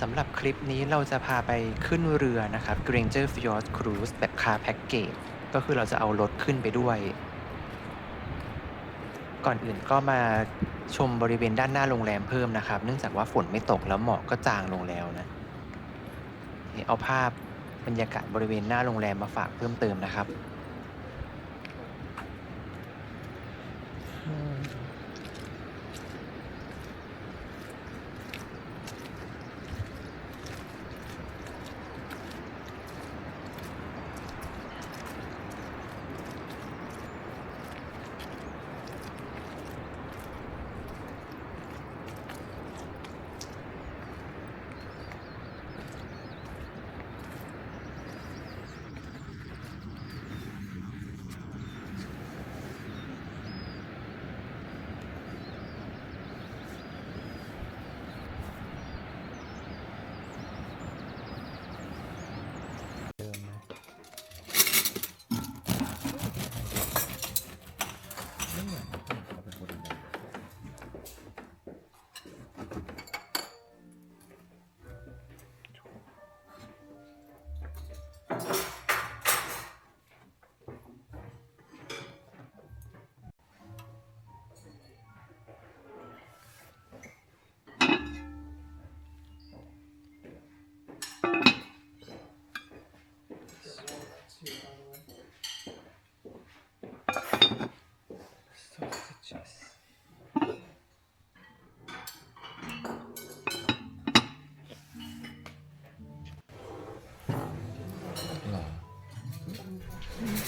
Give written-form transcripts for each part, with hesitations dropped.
สำหรับคลิปนี้เราจะพาไปขึ้นเรือนะครับ Granger Fjord Cruise แบบ Car Package ก็คือเราจะเอารถขึ้นไปด้วย ก่อนอื่นก็มาชมบริเวณด้านหน้าโรงแรมเพิ่มนะครับ เนื่องจากว่าฝนไม่ตกแล้วหมอกก็จางลงแล้วนะเอาภาพบรรยากาศบริเวณหน้าโรงแรมมาฝากเพิ่มเติมนะครับ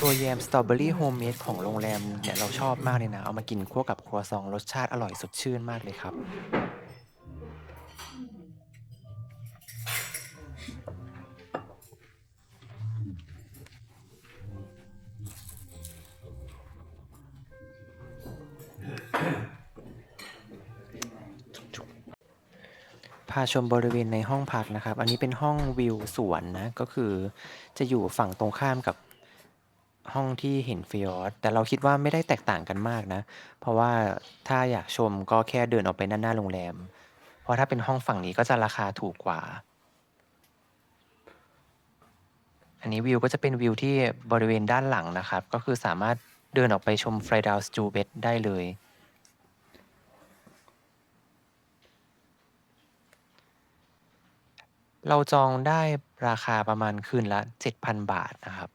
ตัวแยมสตรอเบอรี่โฮมเมดของโรงแรมเนี่ยเราชอบมากเลยนะ เอามากินคั่วกับครัวซองรสชาติอร่อยสดชื่นมากเลยครับ พาชมบริเวณในห้องพักนะครับ อันนี้เป็นห้องวิวสวนนะ ก็คือจะอยู่ฝั่งตรงข้ามกับห้องที่เห็นฟิยอร์ดแต่เราคิดว่าไม่ได้แตกต่างกันมากนะ เพราะว่าถ้าอยากชมก็แค่เดินออกไปด้านหน้าโรงแรม เพราะถ้าเป็นห้องฝั่งนี้ก็จะราคาถูกกว่า อันนี้วิวก็จะเป็นวิวที่บริเวณด้านหลังนะครับ ก็คือสามารถเดินออกไปชมไฟดาวสจูเบตได้เลย เราจองได้ราคาประมาณคืนละ 7,000 บาทนะครับ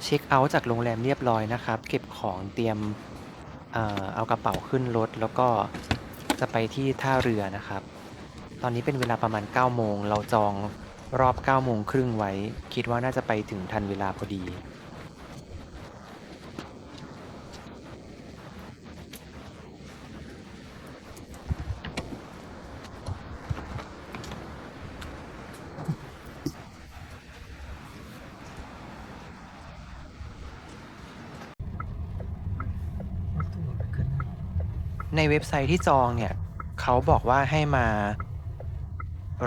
เช็คเอาท์จากโรงแรมเรียบร้อยนะครับ เก็บของเตรียมเอากระเป๋าขึ้นรถ แล้วก็จะไปที่ท่าเรือนะครับ ตอนนี้เป็นเวลาประมาณ 9 โมง เราจองรอบ 9 โมงครึ่งไว้ คิดว่าน่าจะไปถึงทันเวลาพอดี ในเว็บไซต์ที่จองเนี่ย เขาบอกว่าให้มา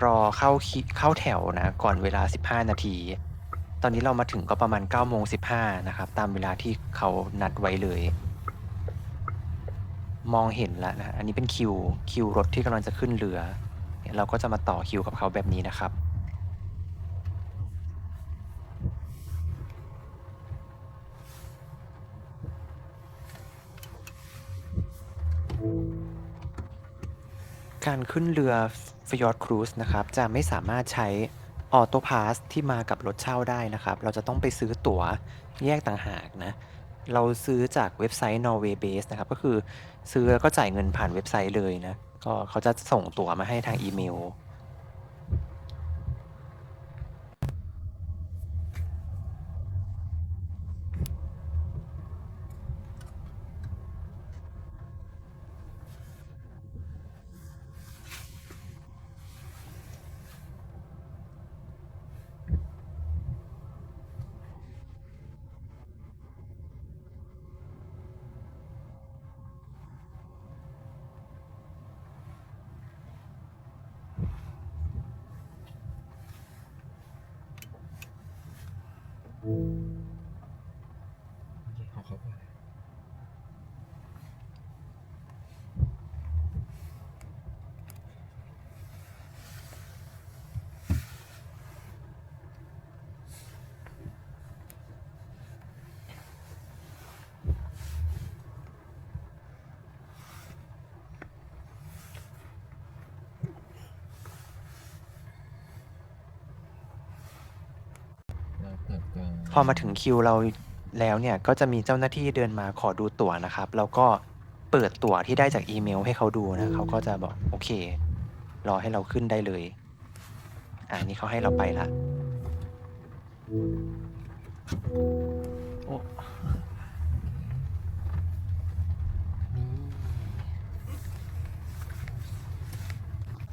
รอเข้าแถวนะ ก่อนเวลา 15 นาที ตอนนี้เรามาถึงก็ประมาณ 9 โมง 15 นะครับ ตามเวลาที่เขานัดไว้เลย มองเห็นแล้วนะ อันนี้เป็นคิวรถที่กำลังจะขึ้นเรือเนี่ยเราก็จะมาต่อคิวกับเขาแบบนี้นะครับ การขึ้นเรือ Fjord Cruise นะครับ จะไม่สามารถใช้ออโต้พาสที่มากับรถเช่าได้นะครับ เราจะต้องไปซื้อตั๋วแยกต่างหากนะ เราซื้อจากเว็บไซต์ Norway Base นะครับ ก็คือซื้อแล้วก็จ่ายเงินผ่านเว็บไซต์เลยนะ ก็เขาจะส่งตั๋วมาให้ทางอีเมล อมาถึงคิวเราแล้วเนี่ยก็จะมีเจ้าหน้าที่เดินมาขอดูตั๋วนะครับแล้วก็เปิดตั๋วที่ได้จากอีเมลให้เขาดูนะเขาก็จะบอกโอเครอให้เราขึ้นได้เลยนี่เขาให้เราไปละโอ้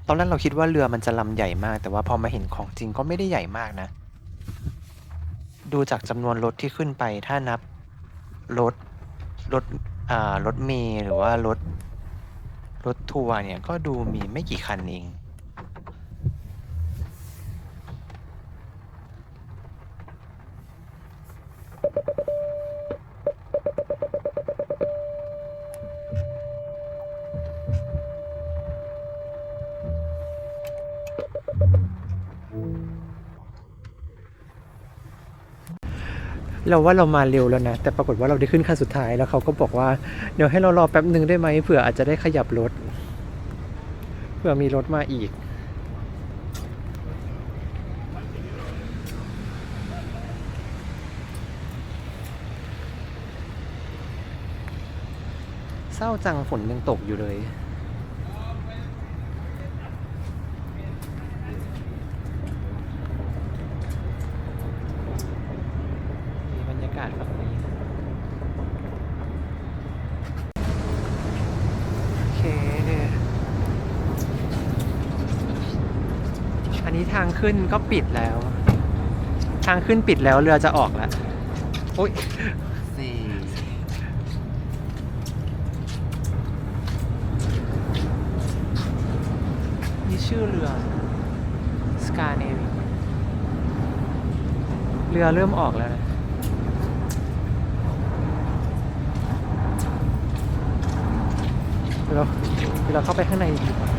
ตอนแรกเราคิดว่าเรือมันจะลำใหญ่มากแต่ว่าพอมาเห็นของจริงก็ไม่ได้ใหญ่มากนะดูจากจำนวนรถที่ขึ้นไปถ้านับรถรถรถเมล์หรือว่ารถทัวร์เนี่ยก็ดูมีไม่กี่คันเองเราว่าเรามาเร็วแล้วนะแต่ปรากฏว่าเราได้ขึ้นคันสุดท้ายแล้วเขาก็บอกว่าเดี๋ยวให้เรารอแป๊บนึงได้ไหมเผื่ออาจจะได้ขยับรถเผื่อมีรถมาอีกเศร้าจังฝนยังตกอยู่เลยบรรยากาศแบบนี้โอเคอันนี้ทางขึ้นก็ปิดแล้วทางขึ้นปิดแล้วเรือจะออกแล้วโอ๊ยนี่ชื่อเรือสกาเนวิเรือเริ่มออกแล้วนะเราเข้าไปข้างในดีกว่า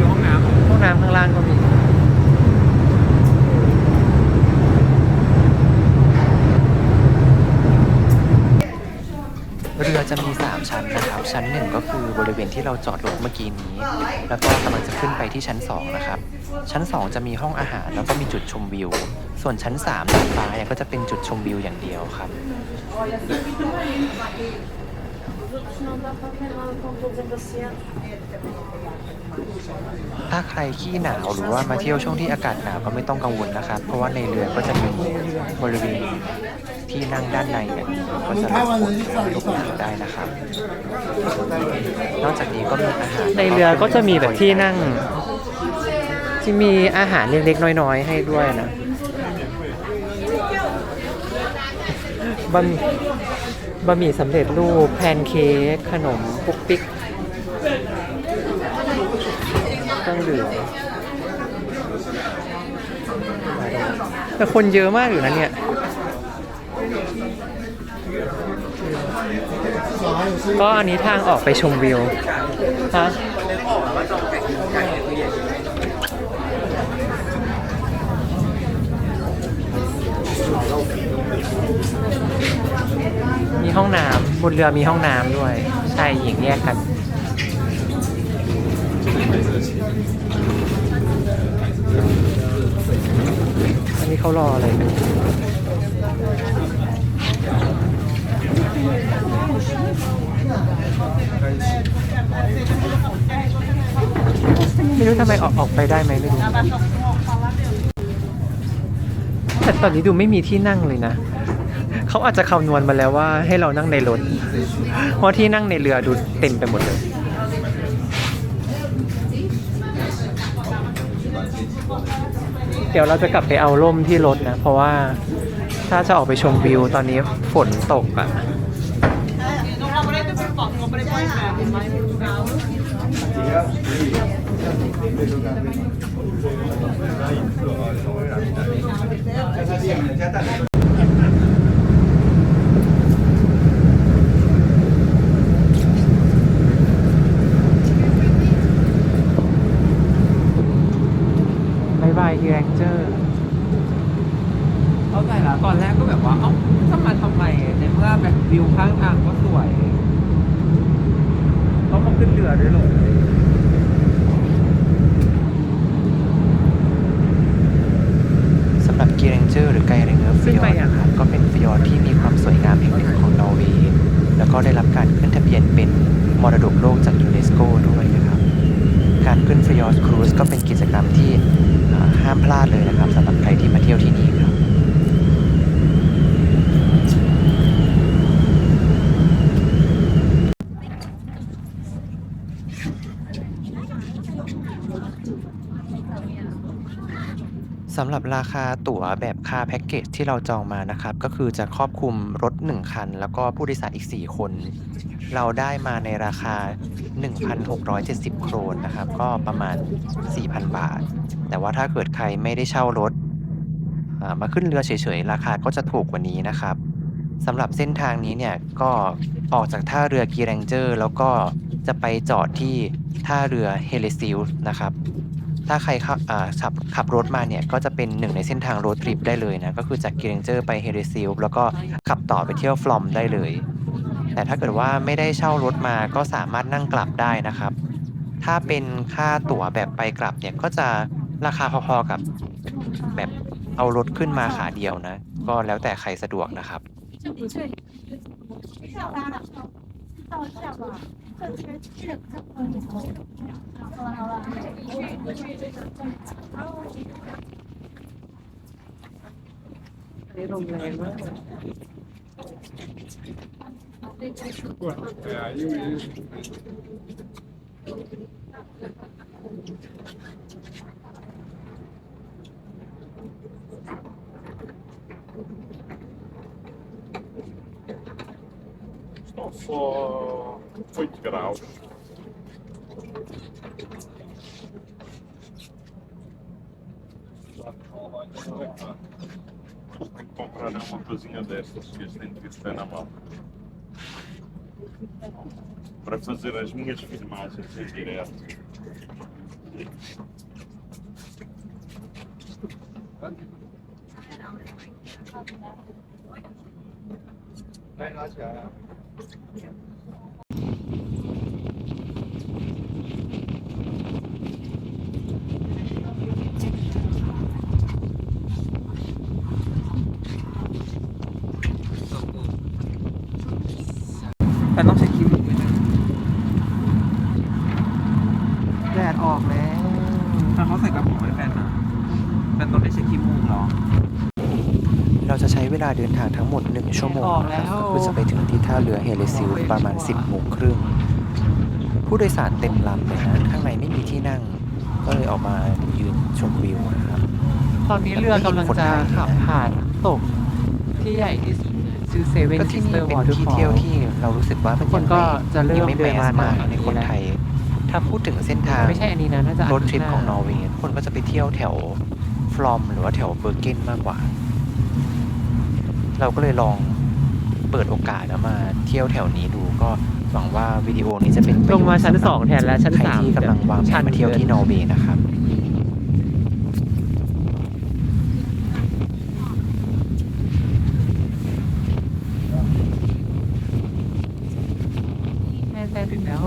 ห้องน้ำข้างล่างก็มีเรือจะมี3ชั้นนะครับชั้น1ก็คือบริเวณที่เราจอดรถเมื่อกี้นี้แล้วก็กำลังจะขึ้นไปที่ชั้น2นะครับชั้น2จะมีห้องอาหารแล้วก็มีจุดชมวิวส่วนชั้น3ดาดฟ้าเนี่ยก็จะเป็นจุดชมวิวอย่างเดียวครับถ้าใครขี้หนาวหรือว่ามาเที่ยวช่วงที่อากาศหนาวก็ไม่ต้องกังวลนะครับเพราะว่าในเรือก็จะมีบริเวณที่นั่งด้านในเนี่ยก็จะรับฝนลมได้นะครับนอกจากนี้ก็มีอาหารในเรือก็จะมีแบบที่นั่งที่มีอาหารเล็กๆน้อยๆให้ด้วยนะบะหมี่สำเร็จรูปแพนเค้กขนมปุ๊กปิ๊กเครื่องดื่มแต่คนเยอะมากอยู่นะเนี่ยก็อันนี้ทางออกไปชมวิวฮะมีห้องน้ำบนเรือมีห้องน้ำด้วยชายหญิงแยกกันอันนี้เขารออะไรกันไม่รู้ทำไมออกไปได้ไหมไม่รู้แต่ตอนนี้ดูไม่มีที่นั่งเลยนะเขาอาจจะคำนวณมาแล้วว่าให้เรานั่งในรถเพราะที่นั่งในเรือดูเต็มไปหมดเลยเดี๋ยวเราจะกลับไปเอาร่มที่รถนะเพราะว่าถ้าจะออกไปชมวิวตอนนี้ฝนตกอ่ะ เข้าใจแล้วตอนแรกก็แบบว่าจะมาทำไมในเมื่อแบบวิวข้างทางก็สวยต้องมาขึ้นเรือด้วยเหรอสำหรับกีเรงเจอร์หรือไกเรงเออร์ฟิยอร์ดนะครับก็เป็นฟิยอร์ดที่มีความสวยงามแห่งหนึ่งของนอร์เวย์แล้วก็ได้รับการขึ้นทะเบียนเป็นมรดกโลกจากยูเนสโกด้วยนะครับการขึ้นฟิยอร์ดครูซก็เป็นกิจกรรมที่ห้ามพลาดเลยนะครับสำหรับใครที่มาเที่ยวที่นี่ครับสำหรับราคาตั๋วแบบคาร์แพ็กเกจที่เราจองมานะครับก็คือจะครอบคลุมรถ1คันแล้วก็ผู้โดยสารอีก4คนเราได้มาในราคา 1,670 โครนนะครับก็ประมาณ 4,000 บาทแต่ว่าถ้าเกิดใครไม่ได้เช่ารถมาขึ้นเรือเฉยๆราคาก็จะถูกกว่านี้นะครับสำหรับเส้นทางนี้เนี่ยก็ออกจากท่าเรือกีแรงเจอร์แล้วก็จะไปจอดที่ท่าเรือเฮเลซิลส์นะครับถ้าใครขับรถมาเนี่ยก็จะเป็นหนึ่งในเส้นทางโรดทริปได้เลยนะก็คือจากกีแรงเจอร์ไปเฮเลซิลส์แล้วก็ขับต่อไปเที่ยวฟลอมได้เลยแต่ถ้าเกิดว่าไม่ได้เช่ารถมาก็สามารถนั่งกลับได้นะครับถ้าเป็นค่าตั๋วแบบไปกลับเนี่ยก็จะราคาพอๆกับแบบเอารถขึ้นมาขาเดียวนะก็แล้วแต่ใครสะดวกนะครับนี่ลมแรงมาก Estão só 8 graus. Tenho que comprar uma coisinha destas que este tem de ter na mão. Para fazer as minhas filmagens em direto. Vai แต่ต้องใช้ครีมด้วยนะแดดออกแล้วถ้าเขาใส่กระเป๋าให้แฟนนะแฟนต้องได้ใช้ครีมมูกเหรอ เราจะใช้เวลาเดินทางทั้งหมด1ชั่วโมงนะครับก็คือจะไปถึงที่ท่าเรือเฮเลซิลส์ประมาณ 10 โมงครึ่งผู้โดยสารเต็มลำเลยนะข้างในไม่มีที่นั่งก็เลยออกมายืนชมวิวนะครับตอนนี้เรือกำลังจะขับผ่านน้ำตกที่ใหญ่ที่สุดชื่อเซเว่น ก็ ซิ ที่ สเตอ นี่ ร์ เป็ วอน เตอร์ ที่ ฟอ เที่ยว ล ที่เรารู้สึกว่า ทุกคนก็จะเริ่ม ยังไม่แม เดิน ส มา มาก หา ในคนไทย ถ้าพูดถึงเส้นทาง ไม่ใช่อันนี้นะน่าจะ รถทริป หน้า ของนอร์เวย์คนก็จะไปเที่ยวแถวฟลอมหรือว่าแถวเบอร์เกนมากกว่า เราก็เลยลองเปิดโอกาสแล้วมาเที่ยวแถวนี้ดูก็หวังว่าวิดีโอนี้จะเป็นประ ล โยช ง น์ มาชั้น สำหรับ 2 แทนและชั้น ใคร 3 ที่กำลังวางแผนมาเที่ยวที่นอร์เวย์นะครับ แม่แฟนถึงแล้ว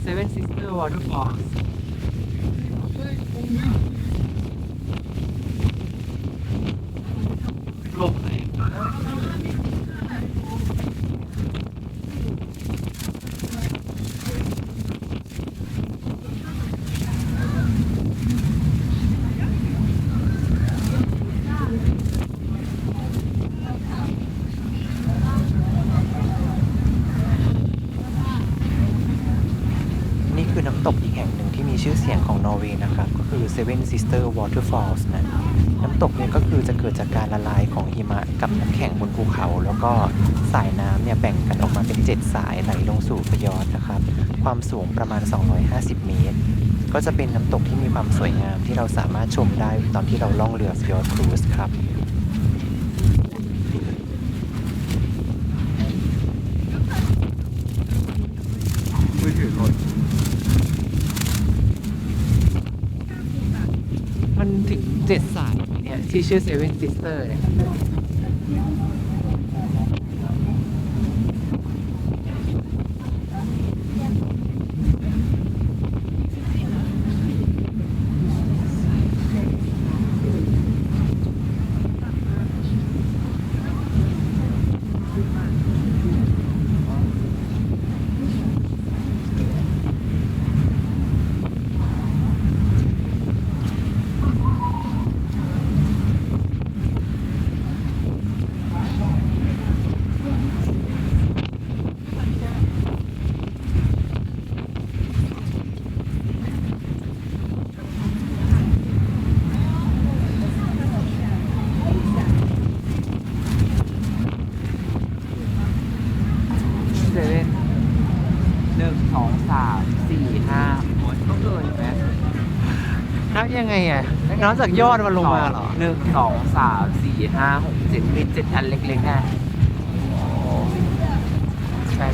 เซเว่นซิสเตอร์วอเตอร์ฟอลลมไหน นี่คือน้ำตกอีกแห่งหนึ่งที่มีชื่อเสียงของนอร์เวย์นะครับก็คือ Seven Sister Waterfalls นะน้ำตกเนี่ยก็คือจะเกิดจากการละลายของหิมะกับน้ำแข็งบนภูเขา แล้วก็สายน้ำเนี่ยแบ่งกันออกมาเป็น7สายไหลลงสู่ฟยอร์ดนะครับความสูงประมาณ250 เมตรก็จะเป็นน้ำตกที่มีความสวยงามที่เราสามารถชมได้ตอนที่เราล่องเรือฟยอร์ดครูซครับ ที่ชื่อเซเว่นซิสเตอร์เนี่ยเซเว่น1 2 3 4 5ต้องเดินไหมนับยังไงอ่ะนับจากยอดมันลงมาเหรอ1 2 3 4 5 6 7มี7อันเล็กๆนะแปด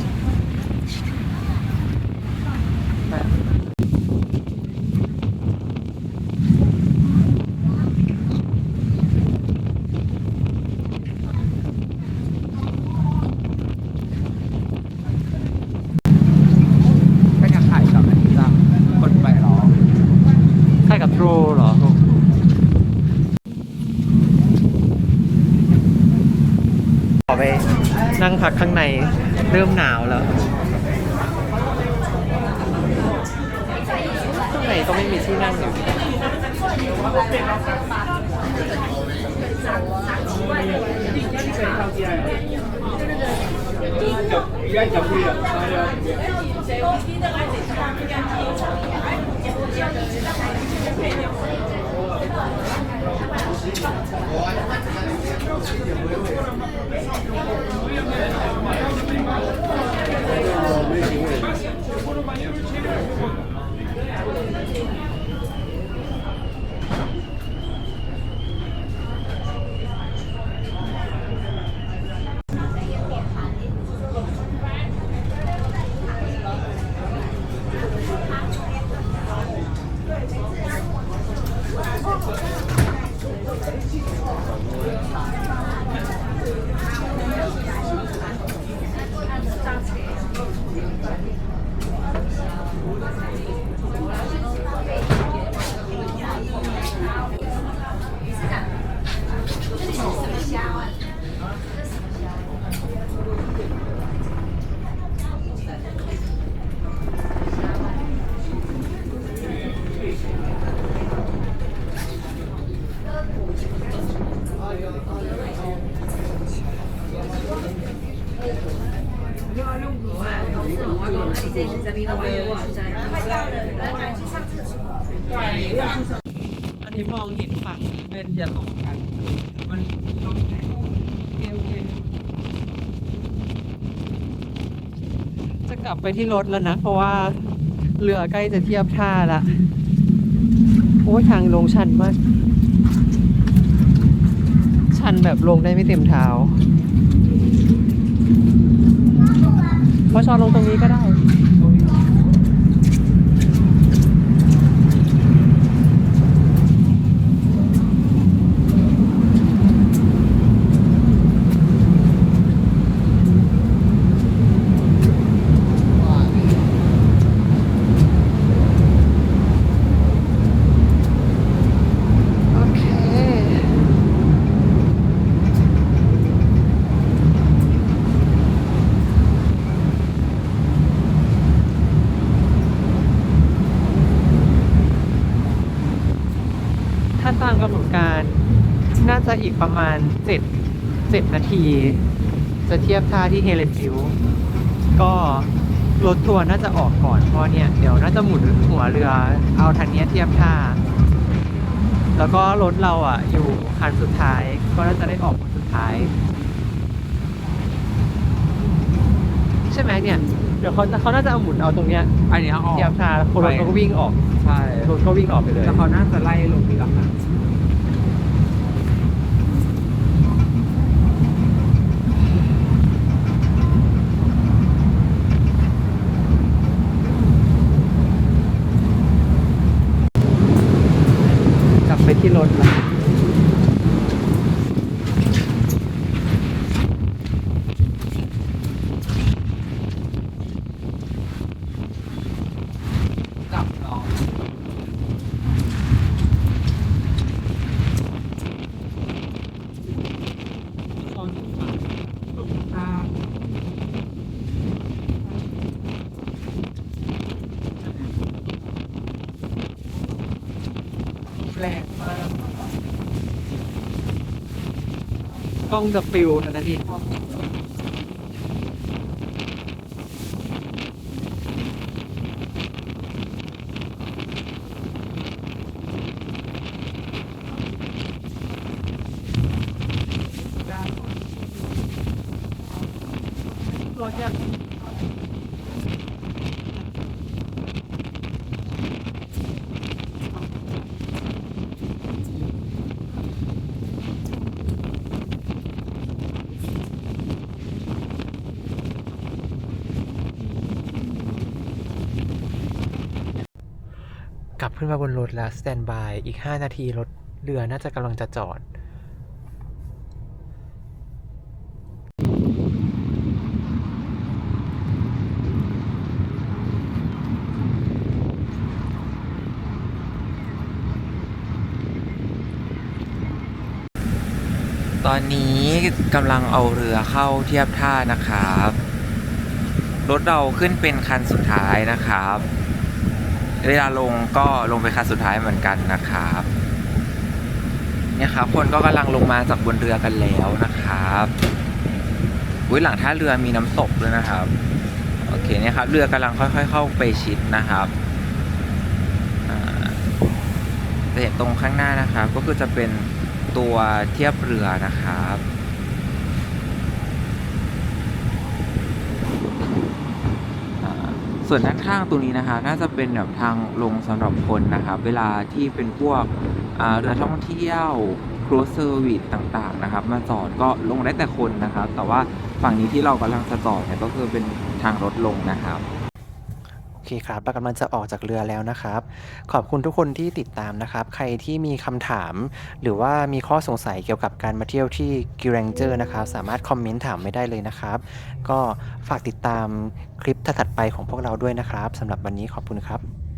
ก็ยังขายกับอันนี้จ้ะคนไปหรอขายกับโทรเหรอขอไปนั่งพักข้างในเริ่มหนาวแล้วข้างในก็ไม่มีที่นั่งอยู่อันนี้มองเห็นฝั่งเป็นอย่าตกกันมันต้องจะกลับไปที่รถแล้วนะ เพราะว่าเรือใกล้จะเทียบท่าละโอ้ยทางลงชันมาก ชันแบบลงได้ไม่เต็มเท้าพอชอนลงตรงนี้ก็ได้ โอเค ถ้าตามกำหนดการน่าจะอีกประมาณ7นาที จะเทียบท่าที่เฮเลนฟิลด์ก็รถทัวร์น่าจะออกก่อนเพราะเนี่ยเดี๋ยวน่าจะหมุนหัวเรือเอาทันเนี้ยเทียบท่า แล้วก็รถเราอ่ะอยู่คันสุดท้ายก็น่าจะได้ออกคนสุดท้าย ใช่ไหมเนี่ย เดี๋ยวเขาน่าจะเอาหมุนเอาตรงเนี้ย อันเนี้ยออก เทียบท่าแล้วคนรถก็วิ่งออก ใช่ รถก็วิ่งออกไปเลย แล้วเขาน่าจะไล่ลงทีหลังนะ กลับไปที่รถแล้ว แรงมากกล้องจะฟิวทันทีรถยัง กลับขึ้นมาบนรถแล้วสแตนบายอีก5 นาทีรถเรือน่าจะกำลังจะจอด ตอนนี้กำลังเอาเรือเข้าเทียบท่านะครับ รถเราขึ้นเป็นคันสุดท้ายนะครับ เวลาลงก็ลงเป็นคันสุดท้ายเหมือนกันนะครับเนี่ยครับคนก็กำลังลงมาจากบนเรือกันแล้วนะครับหลังท่าเรือมีน้ำตกด้วยนะครับโอเคเนี่ยครับเรือกำลังค่อยๆเข้าไปชิดนะครับจะเห็นตรงข้างหน้านะครับก็คือจะเป็นตัวเทียบเรือนะครับส่วนด้านข้างตรงนี้นะคะน่าจะเป็นแบบทางลงสำหรับคนนะครับเวลาที่เป็นพวกเรือท่องเที่ยวครูซเซอร์วิสต่างๆนะครับมาจอดก็ลงได้แต่คนนะครับแต่ว่าฝั่งนี้ที่เรากำลังจะจอดเนี่ยก็คือเป็นทางรถลงนะครับโอเคครับเรากำลังจะออกจากเรือแล้วนะครับขอบคุณทุกคนที่ติดตามนะครับใครที่มีคำถามหรือว่ามีข้อสงสัยเกี่ยวกับการมาเที่ยวที่กิแรงเจอร์นะครับสามารถคอมเมนต์ถามไม่ได้เลยนะครับก็ฝากติดตามคลิปถัดๆไปของพวกเราด้วยนะครับสำหรับวันนี้ขอบคุณครับ